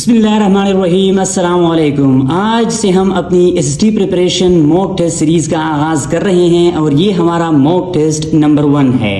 बिस्मिल्लाहिर्रहमानिर्रहीम, अस्सलाम वालेकुम। आज से हम अपनी SST preparation mock test series का आगाज़ कर रहे हैं और ये हमारा मॉक टेस्ट नंबर 1 है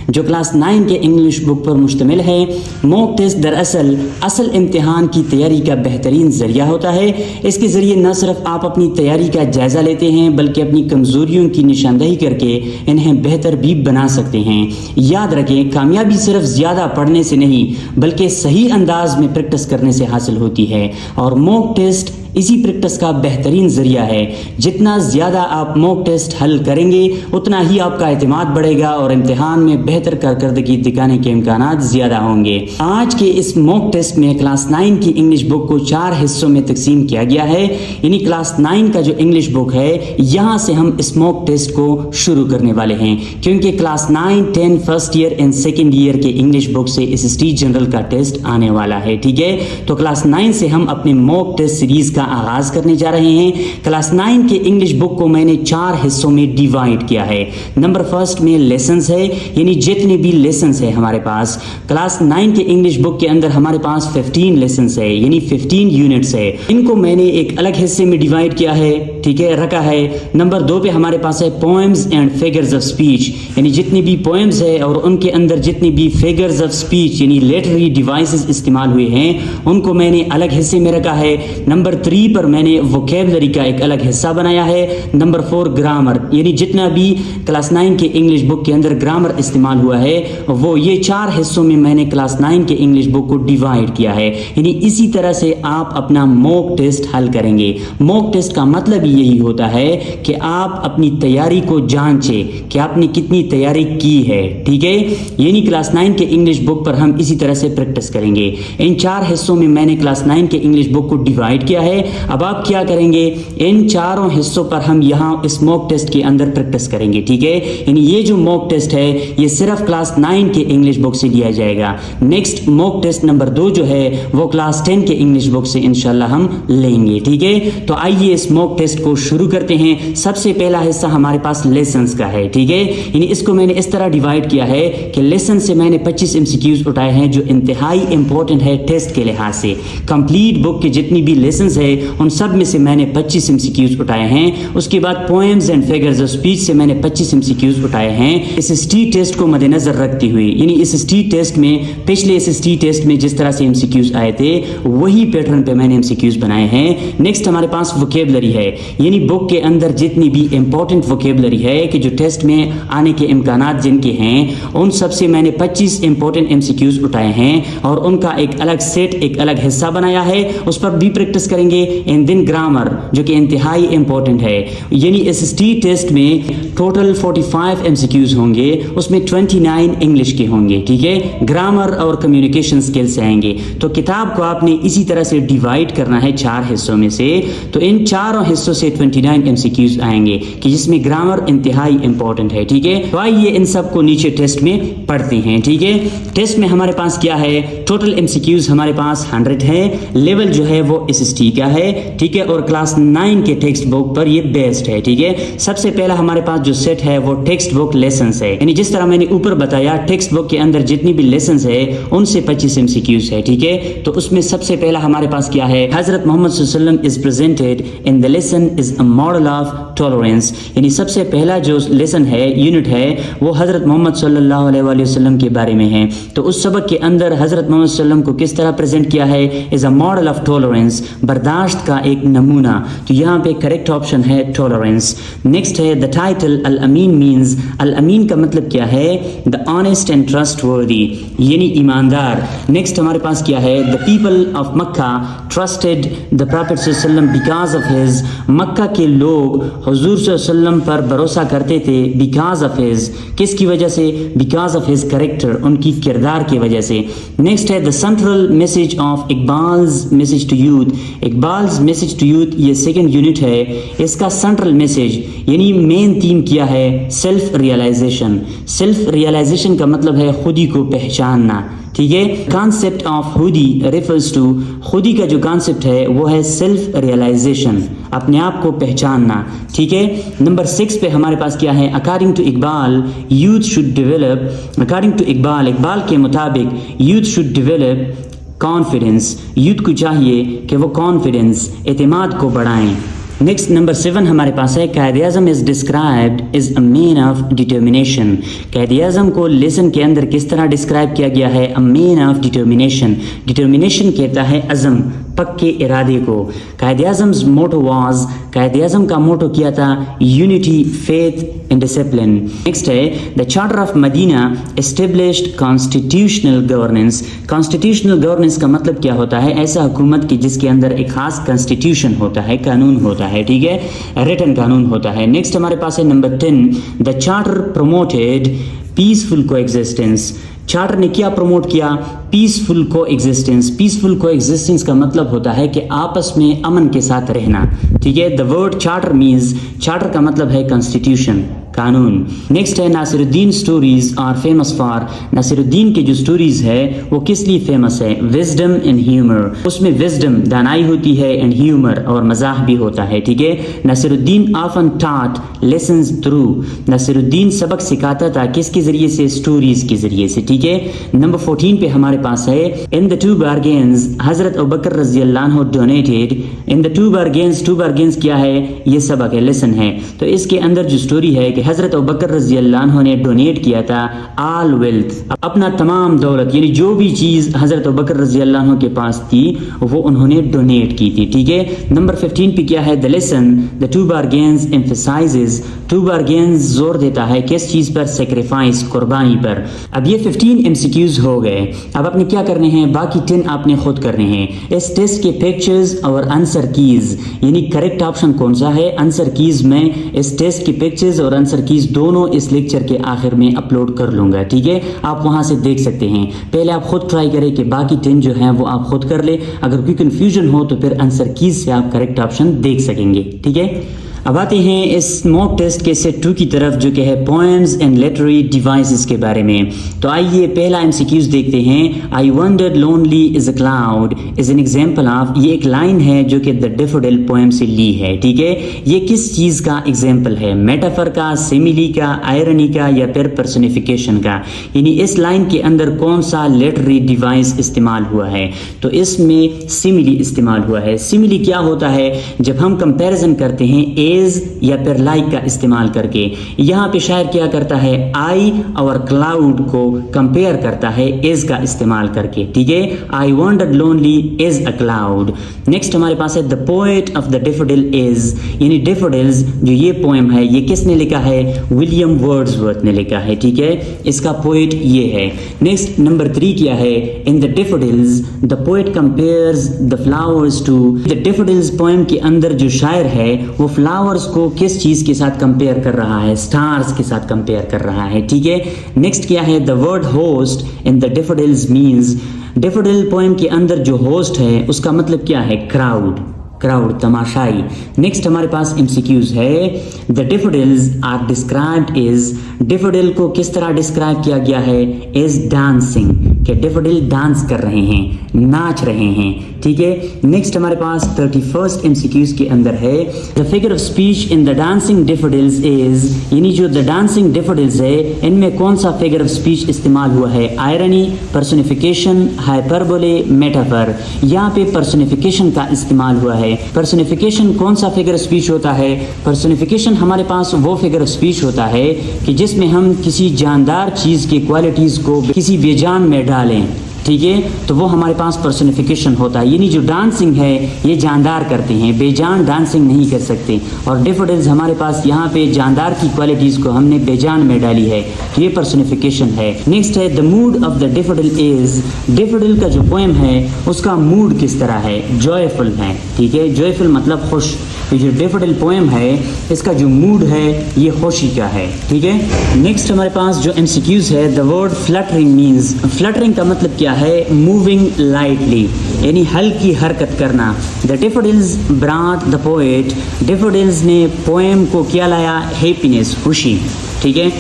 जो क्लास 9 के इंग्लिश बुक पर मुश्तमिल है। मॉक टेस्ट दरअसल असल इम्तिहान की तैयारी का बेहतरीन ज़रिया होता है। इसके ज़रिए न सिर्फ आप अपनी तैयारी का जायज़ा लेते हैं बल्कि अपनी कमज़ोरियों की निशानदही करके इन्हें बेहतर भी बना सकते हैं। याद रखें, कामयाबी सिर्फ ज़्यादा पढ़ने से नहीं बल्कि सही अंदाज में प्रैक्टिस करने से हासिल होती है और मॉक टेस्ट इसी प्रैक्टिस का बेहतरीन ज़रिया है। जितना ज़्यादा आप मॉक टेस्ट हल करेंगे उतना ही आपका एतमाद बढ़ेगा और इम्तिहान में बेहतर कारकर्दगी दिखाने के इम्कानात ज़्यादा होंगे। आज के इस मॉक टेस्ट में क्लास 9 की इंग्लिश बुक को 4 हिस्सों में तकसीम किया गया है। यानी क्लास 9 का जो इंग्लिश बुक है यहाँ से हम इस मॉक टेस्ट को शुरू करने वाले हैं क्योंकि class 9, 10 first year and second year के इंग्लिश बुक से एसएसटी जनरल का टेस्ट आने वाला है। ठीक है, तो क्लास 9 से हम अपने मॉक टेस्ट सीरीज़ का आगाज करने जा रहे हैं। क्लास 9 के इंग्लिश बुक को मैंने 4 हिस्सों में डिवाइड किया है। नंबर फर्स्ट में लेसन्स है, यानी जितने भी लेसन्स है हमारे पास क्लास 9 के इंग्लिश बुक के अंदर हमारे पास 15 लेसन्स है, यानी 15 यूनिट्स है। इनको मैंने एक अलग हिस्से में डिवाइड किया है, ठीक है, रखा है। नंबर 2 पे हमारे पास है poems and figures of speech, यानी जितनी भी पोएम्स है और उनके अंदर जितनी भी फिगर्स ऑफ स्पीच यानी लिटरेरी डिवाइसेस इस्तेमाल हुए हैं उनको मैंने अलग हिस्से में रखा है। नंबर 3 पर मैंने वोकैबुलरी का एक अलग हिस्सा बनाया है। नंबर 4 ग्रामर, यानी जितना भी क्लास 9 के इंग्लिश बुक के अंदर ग्रामर इस्तेमाल हुआ है वो ये 4 हिस्सों में मैंने क्लास 9 के इंग्लिश बुक को डिवाइड किया है। यानी इसी तरह से आप अपना मॉक टेस्ट हल करेंगे। मॉक टेस्ट का मतलब यही होता है कि आप अपनी तैयारी को जांचें कि आपने कितनी तैयारी की है। ठीक है, यानी क्लास 9 के इंग्लिश बुक पर हम इसी तरह से प्रैक्टिस करेंगे। इन 4 हिस्सों में मैंने क्लास 9 के इंग्लिश बुक को डिवाइड किया है। अब आप क्या करेंगे, इन 4 हिस्सों पर हम यहाँ इस मॉक टेस्ट के अंदर प्रैक्टिस करेंगे। ठीक है, यानी ये जो मॉक टेस्ट है ये सिर्फ क्लास 9 के इंग्लिश बुक से लिया जाएगा। नेक्स्ट मॉक टेस्ट नंबर 2 जो है वो क्लास 10 के इंग्लिश बुक से इंशाल्लाह हम लेंगे। ठीक है, तो आइए इस मॉक टेस्ट को शुरू करते हैं। सबसे पहला हिस्सा हमारे पास लेसन्स का है। ठीक है, यानी इसको मैंने इस तरह डिवाइड किया है कि लेसन से मैंने 25 एमसीक्यूज उठाए हैं जो इंतहाई इंपॉर्टेंट है टेस्ट के लिहाज से। कंप्लीट बुक के जितनी भी लेसन्स है उन सब में से मैंने 25 एमसीक्यूज उठाए हैं। उसके बाद poems and figures of speech से मैंने 25 एमसीक्यूज उठाए हैं। एसएसटी टेस्ट को मद्देनजर रखते हुए, यानी एसएसटी टेस्ट में पिछले एसएसटी टेस्ट में जिस तरह से एमसीक्यूज आए थे वही पैटर्न पे मैंने एमसीक्यूज बनाए हैं। नेक्स्ट हमारे पास वोकैबुलरी है, यानी बुक के अंदर जितनी भी इंपॉर्टेंट वोकैबुलरी है कि जो टेस्ट में आने के इम्कानात जिनके हैं उन सब से मैंने 25 इंपॉर्टेंट एमसीक्यूज उठाए हैं और उनका एक अलग सेट, एक अलग हिस्सा बनाया है, उस पर भी प्रैक्टिस करेंगे। एंड देन ग्रामर जो कि इंतहाई इंपॉर्टेंट है, यानी एसएसटी टेस्ट में टोटल 45 एमसीक्यूज होंगे, उसमें 29 इंग्लिश के होंगे। ठीक है, ग्रामर और कम्युनिकेशन स्किल्स से आएंगे। तो किताब को आपने इसी तरह से डिवाइड करना है 4 हिस्सों में से। तो इन 4 हिस्सों से 29 एमसीक्यूज आएंगे कि जिसमें ग्रामर इंतहाई इंपॉर्टेंट है। ठीक है, तो आइए इन सब को नीचे टेस्ट में पढ़ते हैं। ठीक है, टेस्ट में हमारे पास क्या है, टोटल एमसीक्यूज हमारे पास 100 है। लेवल जो है वो एसएसटी का है। ठीक है, और क्लास 9 के टेक्स्ट बुक पर ये बेस्ड है। ठीक है, सबसे पहला हमारे पास जो सेट है वो टेक्स्ट बुक लेसन्स है, यानी जिस तरह मैंने ऊपर बताया टेक्स्ट बुक के अंदर जितनी भी लेसन्स है उनसे 25 एमसीक्यूज है। ठीक है, तो उसमें सबसे पहला हमारे पास क्या है, हजरत मोहम्मद सल्लल्लाहु अलैहि वसल्लम is presented in the lesson is a model of tolerance, यानी सबसे पहला जो लेसन है, यूनिट है, वो हजरत मोहम्मद सल्लल्लाहु अलैहि वसल्लम के बारे में है। तो उस सबक के अंदर हजरत मोहम्मद सल्लल्लाहु अलैहि वसल्लम को किस तरह प्रेजेंट किया है, is a model of tolerance, बर्दाश्त का एक नमूना। तो यहाँ पे करेक्ट ऑप्शन है टॉलरेंस। नेक्स्ट है the title Al Ameen means, Al Ameen का मतलब क्या है, द ऑनेस्ट एंड ट्रस्टवर्दी, यानी ईमानदार। नेक्स्ट हमारे पास क्या है, the people of Mecca trusted the prophet सल्लल्लाहु अलैहि वसल्लम बिकॉज ऑफ हिज, मक्का के लोग हुजूर सल्लल्लाहु अलैहि वसल्लम पर भरोसा करते थे बिकॉज ऑफ हिज, किसकी वजह से, बिकॉज ऑफ हिज कैरेक्टर, उनकी किरदार की वजह से। नेक्स्ट है the central message of Iqbal's message to youth, Iqbal's message to youth ये सेकंड यूनिट है। इसका सेंट्रल मैसेज यानी मेन थीम क्या है, सेल्फ रियलाइजेशन। सेल्फ रियलाइजेशन का मतलब है खुदी को पहचानना। ठीक है, कॉन्सेप्ट ऑफ हुदी रेफर्स टू, खुदी का जो कॉन्सेप्ट है वो है सेल्फ रियलाइजेशन, अपने आप को पहचानना। ठीक है, नंबर 6 पे हमारे पास क्या है, according to Iqbal youth should develop, according to Iqbal, Iqbal के मुताबिक youth should develop confidence, youth को चाहिए कि वो कॉन्फिडेंस, एतमाद को बढ़ाएं। नेक्स्ट नंबर 7 हमारे पास है Quaid Azam is described is a man of determination. Quaid Azam को लेसन के अंदर किस तरह डिस्क्राइब किया गया है? अ मैन ऑफ डिटर्मिनेशन। डिटर्मिनेशन कहता है अज़म, पक्के इरादे को। कायद आज़म्स मोटो वाज, कायद आज़म का मोटो किया था unity, faith and discipline. Next है the charter of Medina established constitutional governance. Constitutional governance का मतलब क्या होता है? ऐसा हुकूमत की जिसके अंदर एक खास कॉन्स्टिट्यूशन होता है, कानून होता है, ठीक है, रिटन कानून होता है। नेक्स्ट हमारे पास है number 10 the charter promoted peaceful coexistence. Charter ने क्या प्रमोट किया? Peaceful coexistence. पीसफुल कोएग्जिस्टेंस का मतलब होता है कि आपस में अमन के साथ रहना, ठीक है। The word charter means, charter का मतलब है कॉन्स्टिट्यूशन, कानून। नेक्स्ट है Nasiruddin stories are famous for. Nasiruddin की जो स्टोरीज है वो किस लिए फेमस है? Wisdom and humour. उसमें विजडम, दानाई होती है, एंड ह्यूमर, और मजाक भी होता है, ठीक है। Nasiruddin often taught lessons through. Nasiruddin सबक सिखाता था किसके जरिए से? स्टोरीज के जरिए से, ठीक है। नंबर 14 पे हमारे पास है इन द टू बारगेन्स हजरत अबू बकर रज़ी अल्लाह अन्हु donated. In the two bargains, two bargains क्या है? ये सबक है, लेसन है। तो इसके अंदर जो स्टोरी है कि हजरत अबू बकर रज़ी अल्लाह अन्हु ने डोनेट किया था आल वेल्थ, अपना तमाम दौलत, यानी जो भी चीज़ हजरत अबू बकर रज़ी अल्लाह अन्हु के पास थी वो उन्होंने डोनेट की थी, ठीक है। नंबर 15 पे क्या है? The lesson the two bargains emphasizes. Two bargains जोर देता है किस चीज़ पर? सेक्रीफाइस, कुर्बानी पर। अब ये 15 MCQs हो गए। अब आपने क्या करने हैं? बाकी 10 आपने खुद करने हैं। इस टेस्ट के पिक्चर्स और आंसर कीज, यानी करेक्ट ऑप्शन कौन सा है? आंसर कीज में इस टेस्ट के पिक्चर्स और आंसर कीज दोनों इस लेक्चर के आखिर में अपलोड कर लूंगा, ठीक है। आप वहां से देख सकते हैं। पहले आप खुद ट्राई करें कि बाकी 10 जो हैं वो आप खुद कर ले। अगर कोई कंफ्यूजन हो तो फिर आंसर कीज से आप करेक्ट ऑप्शन देख सकेंगे, ठीक है। अब आते हैं इस मॉक टेस्ट के सेट 2 की तरफ जो कि है पोएम्स एंड लिटरेरी डिवाइसेस के बारे में। तो आइए पहला MCQs देखते हैं। आई wandered lonely is a cloud is an example of. ये एक लाइन है जो कि द डैफोडिल पोएम से ली है, ठीक है। ये किस चीज़ का एग्जाम्पल है? मेटाफर का, सिमिली का, आयरनी का, या फिर पर्सनिफिकेशन का? यानी इस लाइन के अंदर कौन सा लिटरेरी डिवाइस इस्तेमाल हुआ है? तो इसमें सिमिली इस्तेमाल हुआ है। सिमिली क्या होता है? जब हम कंपैरिजन करते हैं या फिर लाइक का इस्तेमाल करके। यहाँ पे शायर क्या करता है? आई और क्लाउड को कंपेयर करता है इज का इस्तेमाल करके, ठीक है। आई wandered lonely is a cloud. Next हमारे पास है the poet of the daffodil is, यानी डैफोडिल्स जो ये पोएम है ये किसने लिखा है? विलियम वर्ड्सवर्थ ने लिखा है, ठीक है। इसका पोएट ये है। नेक्स्ट नंबर 3 क्या है? In the daffodils the poet compares the flowers to. The daffodils poem के अंदर जो शायर है वो फ्लावर्स को किस चीज के साथ कंपेयर कर रहा है? स्टार्स के साथ कंपेयर कर रहा है, ठीक है। नेक्स्ट क्या है? The word host in the daffodils means. Daffodil poem के अंदर जो होस्ट है उसका मतलब क्या है? क्राउड, क्राउड, तमाशाई। नेक्स्ट हमारे पास MCQs है। The daffodils are described is. Daffodil को किस तरह डिस्क्राइब किया गया है? इज डांसिंग, कि डैफोडिल डांस कर रहे हैं, नाच रहे हैं, ठीक है। नेक्स्ट हमारे पास 31st MCQs के अंदर है the figure of speech in the dancing daffodils is, यानी जो द डांसिंग डैफोडिल्स है इनमें कौन सा फिगर ऑफ स्पीच इस्तेमाल हुआ है? Irony, personification, hyperbole, metaphor. यहाँ पे पर्सनिफिकेशन का इस्तेमाल हुआ है। पर्सनिफिकेशन कौन सा फिगर ऑफ स्पीच होता है? पर्सनिफिकेशन हमारे पास वो फिगर ऑफ स्पीच होता है कि जिसमें हम किसी जानदार चीज़ की क्वालिटीज़ को किसी बेजान में डालें, ठीक है, तो वो हमारे पास पर्सनिफिकेशन होता है। यानी जो डांसिंग है ये जानदार करते हैं, बेजान डांसिंग नहीं कर सकते। और डैफोडिल्स हमारे पास यहाँ पे जानदार की क्वालिटीज़ को हमने बेजान में डाली है, तो ये पर्सनिफिकेशन है। नेक्स्ट है the mood off the daffodil is. Daffodil का जो पोएम है उसका मूड किस तरह है? जॉयफुल है, ठीक है। जॉयफुल मतलब खुश। तो जो डैफोडिल पोएम है इसका जो मूड है ये खुशी का है, ठीक है। नेक्स्ट हमारे पास जो MCQs है the word fluttering means. Fluttering का मतलब क्या है? मूविंग लाइटली, यानी हल्की हरकत करना। The daffodils brought the poet. Daffodils ने पोएम को क्या लाया? हैप्पीनेस, खुशी, ठीक है।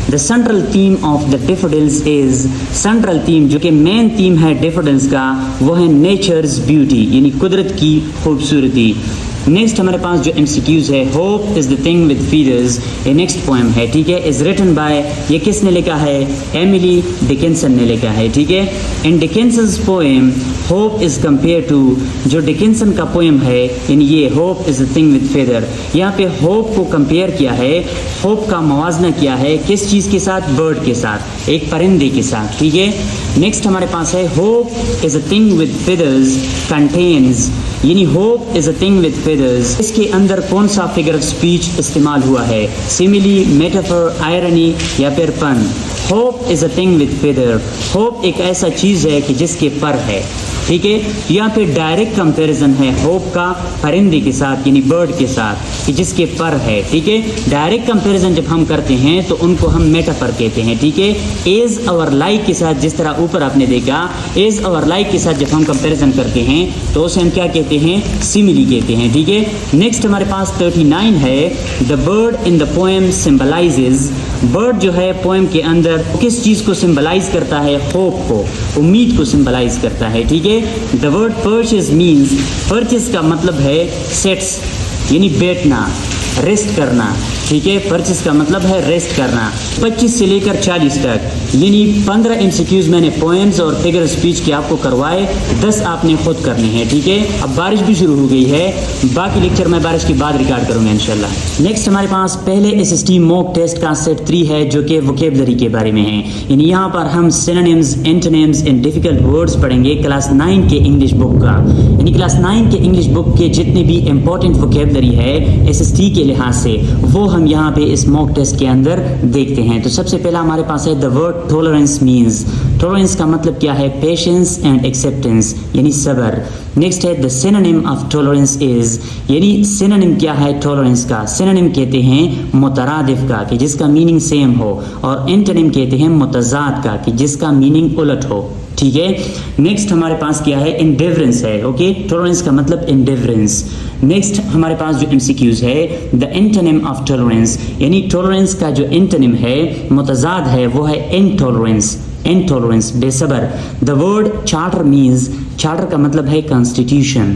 The central theme of the daffodils is. Central theme जो कि मेन थीम है डैफोडिल्स का वो है नेचर्स ब्यूटी, यानी कुदरत की खूबसूरती। نیکسٹ ہمارے پاس جو MCQs ہے, hope is the thing with feathers, یہ نیکسٹ پوئم ہے, ٹھیک ہے, از ریٹن بائی, یہ کس نے لکھا ہے, ایملی ڈکنسن نے لکھا ہے, ٹھیک ہے. In Dickinson's poem hope is compare to, جو ڈکنسن کا پوئم ہے یعنی یہ hope is a thing with feather, یہاں پہ ہوپ کو کمپیئر کیا ہے, ہوپ کا موازنہ کیا ہے کس چیز کے ساتھ, برڈ کے ساتھ, ایک پرندے کے ساتھ, ٹھیک ہے. نیکسٹ ہمارے پاس ہے hope is a thing with feathers contains, یعنی hope is a thing with feathers, اس کے اندر کون سا فگر آف اسپیچ استعمال ہوا ہے, سیملی, میٹافر, آئرنی یا پھر pun. Hope is a thing with feather, hope ایک ایسا چیز ہے کہ جس کے پر ہے, ٹھیک ہے. یہاں پہ ڈائریکٹ کمپیریزن ہے ہوپ کا پرندے کے ساتھ یعنی برڈ کے ساتھ کہ جس کے پر ہے, ٹھیک ہے. ڈائریکٹ کمپیریزن جب ہم کرتے ہیں تو ان کو ہم میٹافر کہتے ہیں, ٹھیک ہے. ایز اور لائک کے ساتھ, جس طرح اوپر آپ نے دیکھا, ایز اور لائک کے ساتھ جب ہم کمپیریزن کرتے ہیں تو اسے ہم کیا کہتے ہیں, سیملی کہتے ہیں, ٹھیک ہے. نیکسٹ ہمارے پاس 39 ہے, the bird in the poem symbolises, bird جو ہے پوئم کے اندر کس چیز کو سمبلائز کرتا ہے, ہوپ کو, امید کو سمبلائز کرتا ہے, ٹھیک ہے. The word purchase means, purchase کا مطلب ہے سیٹس یعنی بیٹھنا, ریسٹ کرنا, ٹھیک ہے. پرچیز کا مطلب ہے ریسٹ کرنا. 25 سے لے کر 40 تک یعنی 15 MCQs میں نے پوئمز اور فگر اسپیچ کے آپ کو کروائے, 10 آپ نے خود کرنے ہیں, ٹھیک ہے. اب بارش بھی شروع ہو گئی ہے, باقی لیکچر میں بارش کے بعد ریکارڈ کروں گا انشاءاللہ. نیکسٹ ہمارے پاس پہلے SST موک ٹیسٹ کا سیٹ 3 ہے جو کہ ووکیبلری کے بارے میں ہے, یعنی یہاں پر ہم سینونیمز, اینٹونیمز اینڈ ڈیفیکلٹ ورڈز پڑھیں گے کلاس 9 کے انگلش بک کا, یعنی کلاس 9 کے انگلش بک کے جتنے بھی امپورٹنٹ ووکیبلری ہے SST کے لحاظ سے وہ ہم یہاں پہ اس موک ٹیسٹ کے اندر دیکھتے ہیں. تو سب سے پہلا ہمارے پاس ہے دا ورڈ ٹولرنس مینز, ٹولرنس کا مطلب کیا ہے, پیشنس اینڈ ایکسیپٹنس یعنی صبر. نیکسٹ ہے دا سینونیم آف ٹولرنس از, یعنی سینونیم کیا ہے ٹولرنس کا, سینونیم کہتے ہیں مترادف کا کہ جس کا میننگ سیم ہو, اور اینٹونیم کہتے ہیں متضاد کا کہ جس کا میننگ الٹ ہو, ٹھیک ہے. نیکسٹ ہمارے پاس کیا ہے, انڈیورنس ہے, اوکے. ٹولرنس کا مطلب انڈیورنس. نیکسٹ ہمارے پاس جو MCQs ہے, دا اینٹونیم آف ٹولرنس, یعنی ٹولرنس کا جو اینٹونیم ہے, متضاد ہے, وہ ہے انٹولرنس, انٹولرنس بے صبر. The word charter means, charter کا مطلب ہے constitution.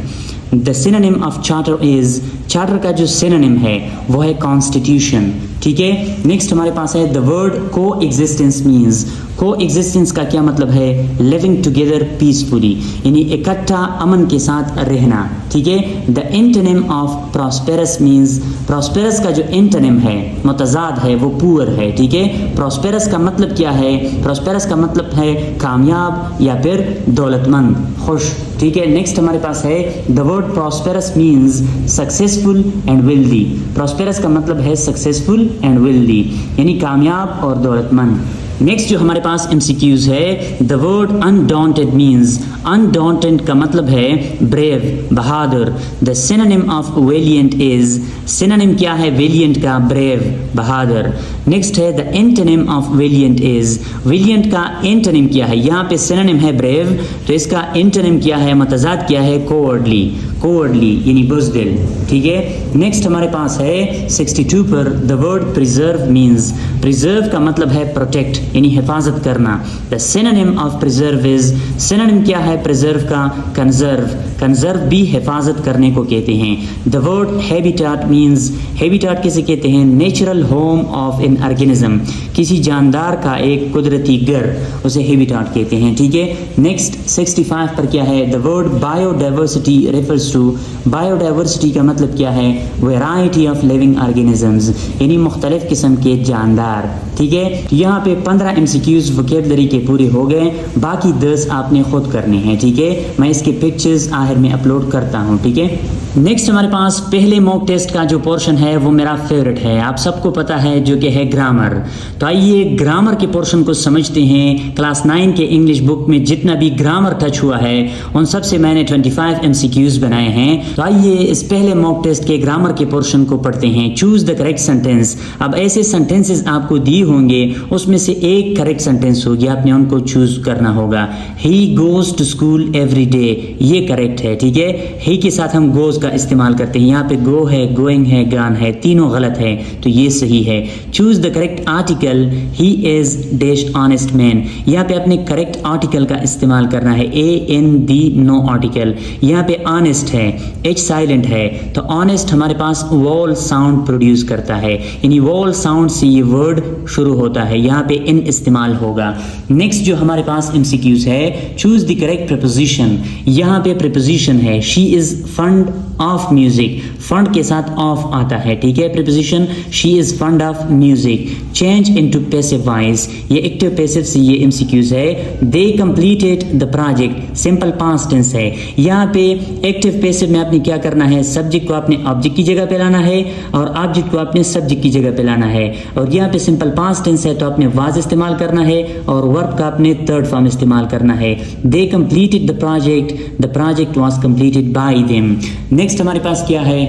The synonym of charter is, charter کا جو سینونیم ہے وہ ہے کانسٹیٹیوشن, ٹھیک ہے. نیکسٹ ہمارے پاس ہے دا ورڈ کو ایگزسٹنس مینز, کو ایگزسٹنس کا کیا مطلب ہے, لیونگ ٹوگیدر پیسفلی یعنی اکٹھا امن کے ساتھ رہنا, ٹھیک ہے. The antonym of prosperous means, prosperous کا جو اینٹونیم ہے متضاد ہے وہ پور ہے, ٹھیک ہے. پراسپیرس کا مطلب کیا ہے, پراسپیرس کا مطلب ہے کامیاب یا پھر دولت مند, خوش, ٹھیک ہے. نیکسٹ ہمارے پاس ہے the word prosperous means successful and wealthy, prosperous کا مطلب ہے سکسیسفل اینڈ ویلدی یعنی کامیاب اور دولت مند. نیکسٹ جو ہمارے پاس MCQs ہے, دا ورڈ انڈانٹیڈ مینز, انڈانٹیڈ کا مطلب ہے بریو, بہادر. The synonym of valiant is, synonym کیا ہے ویلینٹ کا, بریو, بہادر. نیکسٹ ہے the antonym of valiant is, valiant کا اینٹونیم کیا ہے, یہاں پہ سینونیم ہے بریو تو اس کا اینٹونیم کیا ہے, متضاد کیا ہے, کوورڈلی, کوورڈلی یعنی بزدل, ٹھیک ہے. نیکسٹ ہمارے پاس ہے 62 پر, the word preserve means, preserve کا مطلب ہے پروٹیکٹ یعنی حفاظت کرنا. The synonym of preserve is, synonym کیا ہے پریزرو کا, کنزرو, کنزرو بھی حفاظت کرنے کو کہتے ہیں. The word habitat means, habitat کسے کہتے ہیں, natural home of an organism, کسی جاندار کا ایک قدرتی گھر, اسے ہیبیٹاٹ کہتے ہیں, ٹھیک ہے. نیکسٹ 65 پر کیا ہے, the word biodiversity refers to, biodiversity کا مطلب کیا ہے, ویرائٹی آف لیونگ آرگینزمز یعنی مختلف قسم کے جاندار, ٹھیک ہے. یہاں پہ 15 MCQs ووکیبلری کے پورے ہو گئے, باقی 10 آپ نے خود کرنے ہیں, ٹھیک ہے. میں اس کے پکچرز آخر میں اپلوڈ کرتا ہوں, ٹھیک ہے. نیکسٹ ہمارے پاس پہلے موک ٹیسٹ کا جو پورشن ہے وہ میرا فیورٹ ہے, آپ سب کو پتا ہے, جو کہ ہے گرامر. تو آئیے گرامر کے پورشن کو سمجھتے ہیں. کلاس 9 کے انگلش بک میں جتنا بھی گرامر ٹچ ہوا ہے ان سب سے میں نے 25 MCQs بنائے ہیں. تو آئیے اس پہلے موک ٹیسٹ کے گرامر کے پورشن کو پڑھتے ہیں. Choose the correct sentence. اب ایسے سینٹینسز آپ کو دی ہوں گے, اس میں سے ایک کریکٹ سینٹینس ہوگی, آپ نے ان کو چوز کرنا ہوگا. He goes to school every day, یہ کریکٹ ہے, ٹھیک ہے. ہی کے ساتھ ہم گوز وربس کا استعمال کرتے ہیں. یہاں پہ گو ہے, گوئنگ ہے, گان ہے, تینوں غلط ہے تو یہ صحیح ہے. Choose the correct article, he is dash honest man. یہاں پہ اپنے کریکٹ آرٹیکل کا استعمال کرنا ہے, AND نو آرٹیکل. یہاں پہ آنیسٹ ہے, H سائلنٹ ہے تو آنیسٹ ہمارے پاس وول ساؤنڈ پروڈیوس کرتا ہے, یعنی وول ساؤنڈ سے یہ ورڈ شروع ہوتا ہے. یہاں پہ ان استعمال ہوگا. نیکسٹ جو ہمارے پاس MCQs ہے, چوز دی کریکٹ پریپوزیشن. یہاں پہ پریپوزیشن ہے she is fond of music. Fond کے ساتھ آف آتا ہے, ٹھیک ہے. Preposition she is fond of music. Change into passive voice, یہ ایکٹیو پیسو سے یہ MCQs ہے. They completed the project, simple past tense ہے. یہاں پہ ایکٹیو پیسو میں آپ نے کیا کرنا ہے, سبجیکٹ کو آپ نے آبجیکٹ کی جگہ پہ لانا ہے اور آبجیکٹ کو آپ نے سبجیکٹ کی جگہ پہ لانا ہے. اور یہاں پہ سمپل پاسٹ ٹینس ہے تو آپ نے واز استعمال کرنا ہے اور ورب کا آپ نے تھرڈ فارم استعمال کرنا ہے. They completed the project, the project was completed by them. Next ہمارے پاس کیا ہے,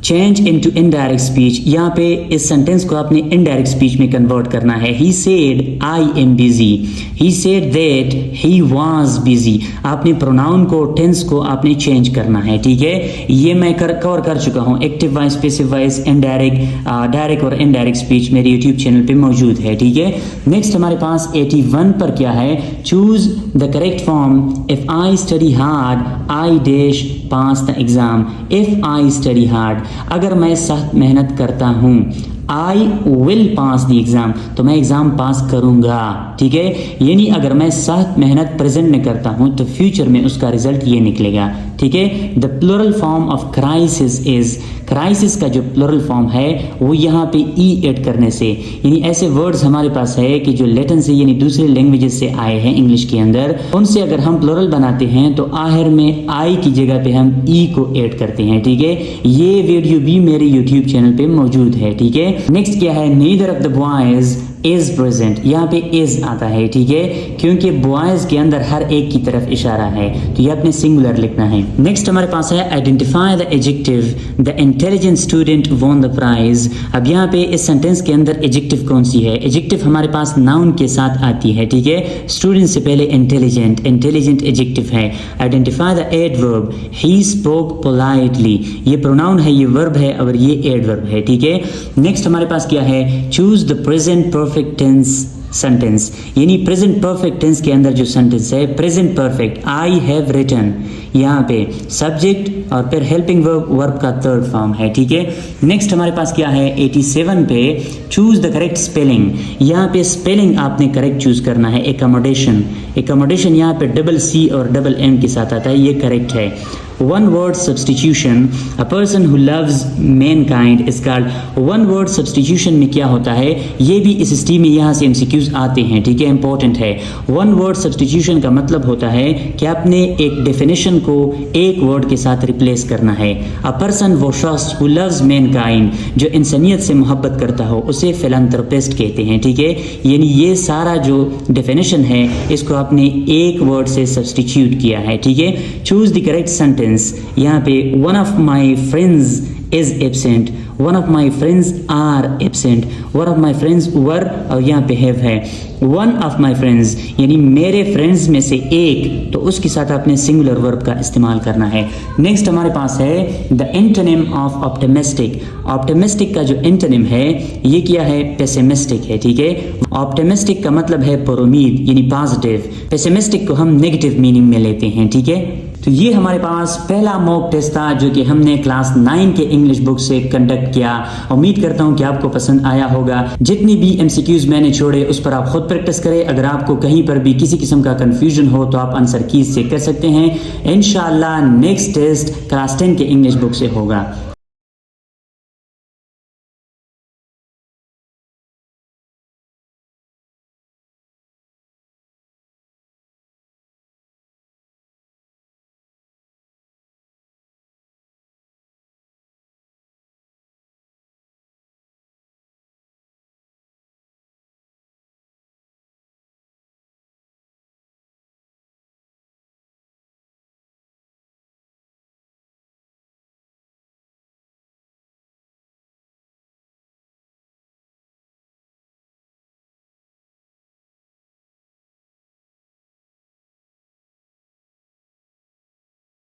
چینج انٹو انڈائریکٹ اسپیچ. یہاں پہ اس سینٹینس کو آپ نے انڈائریکٹ اسپیچ میں کنورٹ کرنا ہے. He said I am busy, he said that he was busy. آپ نے پروناؤن کو, ٹینس کو آپ نے چینج کرنا ہے, ٹھیک ہے. یہ میں کور کر چکا ہوں. Active wise, passive wise, indirect, direct اور انڈائریکٹ اسپیچ میرے یوٹیوب چینل پہ موجود ہے, ٹھیک ہے. نیکسٹ ہمارے پاس 81 پر کیا ہے, choose the correct form. If I study hard I dash pass the exam. If I study hard, اگر میں سخت محنت کرتا ہوں, آئی ول پاس دی ایگزام, تو میں ایگزام پاس کروں گا, ٹھیک ہے. یعنی اگر میں سخت محنت پریزنٹ میں کرتا ہوں تو فیوچر میں اس کا رزلٹ یہ نکلے گا, ٹھیک ہے. The plural form of crisis is, crisis کا جو پلورل فارم ہے وہ یہاں پہ ای ایڈ کرنے سے, یعنی ایسے ورڈز ہمارے پاس ہے کہ جو لیٹن سے یعنی دوسرے لینگویجز سے آئے ہیں انگلش کے اندر, ان سے اگر ہم پلورل بناتے ہیں تو آخر میں آئی کی جگہ پہ ہم ای کو ایڈ کرتے ہیں, ٹھیک ہے. یہ ویڈیو بھی میرے یوٹیوب چینل پہ موجود ہے, ٹھیک ہے. نیکسٹ کیا ہے, neither of the boys is present. یہاں پہ از آتا ہے, ٹھیک ہے, کیونکہ بوائز کے اندر ہر ایک کی طرف اشارہ ہے تو یہ اپنے سنگولر لکھنا ہے. نیکسٹ ہمارے پاس ہے identify the adjective. The intelligent student وون دا پرائز. اب یہاں پہ اس سینٹینس کے اندر ایڈجیکٹیو کون سی ہے, ایڈجیکٹیو ہمارے پاس ناؤن کے ساتھ آتی ہے, ٹھیک ہے. اسٹوڈنٹ سے پہلے انٹیلیجنٹ, انٹیلیجنٹ ایڈجیکٹیو ہے. Identify the adverb. He spoke politely, یہ پروناؤن ہے, یہ ورب ہے اور یہ ایڈورب ہے, ٹھیک ہے. نیکسٹ ہمارے پاس کیا ہے, choose the present perfect tense sentence. یعنی پریزنٹ پرفیکٹ ٹینس کے اندر جو سینٹینس ہے present perfect, I have written, یہاں پہ سبجیکٹ اور پھر ہیلپنگ ورب کا تھرڈ فارم ہے, ٹھیک ہے. نیکسٹ ہمارے پاس کیا ہے 87 پہ, چوز دا کریکٹ اسپیلنگ. یہاں پہ اسپیلنگ آپ نے کریکٹ چوز کرنا ہے. ایکاموڈیشن, ایکاموڈیشن یہاں پہ ڈبل سی اور ڈبل ایم کے ساتھ آتا ہے, یہ کریکٹ ہے. One word substitution, a person who loves mankind is called. One word substitution میں کیا ہوتا ہے, یہ بھی اس اسٹیم میں یہاں سے MCQs آتے ہیں, ٹھیک ہے, امپورٹنٹ ہے. ون ورڈ سبسٹیٹیوشن کا مطلب ہوتا ہے کہ آپ نے ایک ڈیفینیشن کو ایک ورڈ کے ساتھ ریپلیس کرنا ہے. a person وہ شخص who loves mankind, جو انسانیت سے محبت کرتا ہو, اسے فلانتھروپسٹ کہتے ہیں, ٹھیک ہے. یعنی یہ سارا جو ڈیفینیشن ہے اس کو آپ نے ایک ورڈ سے سبسٹیٹیوٹ کیا ہے, ٹھیک ہے. Choose the correct sentence. یہاں پہ one of my friends is absent, one of my friends are absent, one of my friends were اور یہاں پہ ہیو ہے. ون آف مائی فرینڈز یعنی میرے فرینڈز میں سے ایک, تو اس کے ساتھ آپ نے سنگولر ورب کا استعمال کرنا ہے. نیکسٹ ہمارے پاس ہے the antonym of optimistic. Optimistic کا جو اینٹونیم ہے یہ کیا ہے, پیسیمسٹک ہے, ٹھیک ہے. آپٹیمسٹک کا مطلب ہے پر امید یعنی پازیٹیو, پیسیمسٹک کو ہم نیگیٹو میننگ میں لیتے ہیں, ٹھیک ہے. تو یہ ہمارے پاس پہلا موک ٹیسٹ تھا جو کہ ہم نے کلاس 9 کے انگلش بک سے کنڈکٹ کیا. امید کرتا ہوں کہ آپ کو پسند آیا ہوگا. جتنی بھی MCQs میں نے چھوڑے اس پر آپ خود پریکٹس کریں. اگر آپ کو کہیں پر بھی کسی قسم کا کنفیوژن ہو تو آپ آنسر کیز سے کر سکتے ہیں. انشاءاللہ نیکسٹ ٹیسٹ کلاس 10 کے انگلش بک سے ہوگا.